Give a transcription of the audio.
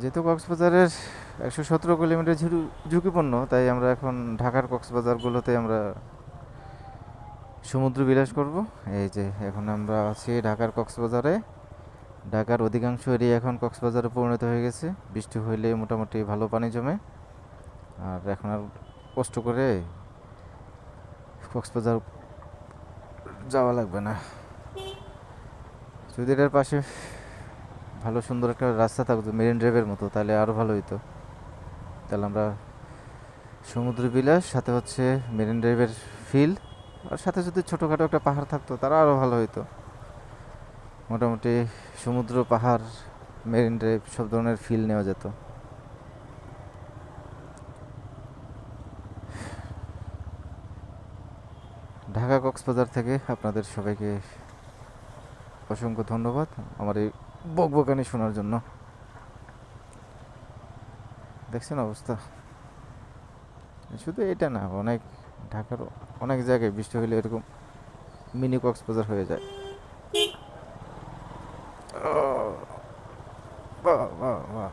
যেহেতু কক্সবাজারের 117 কিলোমিটার ঝুঁকিপূর্ণ, তাই আমরা এখন ঢাকার কক্সবাজারগুলোতে আমরা সমুদ্র বিলাস করব। এই যে এখন আমরা আছি ঢাকার কক্সবাজারে। ঢাকার অধিকাংশ এরিয়া এখন কক্সবাজারে পরিণত হয়ে গেছে। বৃষ্টি হইলে মোটামুটি ভালো পানি জমে। আর এখন আর কষ্ট করে কক্সবাজার যাওয়া লাগবে না। যদি এটার পাশে ভালো সুন্দর একটা রাস্তা থাকতো মেরিন ড্রাইভের মতো, তাহলে আরও ভালো হইতো। তাহলে আমরা সমুদ্র বিলাস সাথে হচ্ছে মেরিন ড্রাইভের ফিল, আর সাথে যদি ছোটোখাটো একটা পাহাড় থাকতো তারা আরও ভালো হইতো। মোটামুটি সমুদ্র, পাহাড়, মেরিন ড্রাইভ সব ধরনের ফিল নেওয়া যেত। ঢাকা কক্সবাজার থেকে আপনাদের সবাইকে অসংখ্য ধন্যবাদ আমার এই বকবকানি শোনার জন্য। দেখছেন অবস্থা? শুধু এটা না, অনেক ঢাকার অনেক জায়গায় বৃষ্টি হলে এরকম মিনি কক্সবাজার হয়ে যায়। বাহ বাহ বাহ!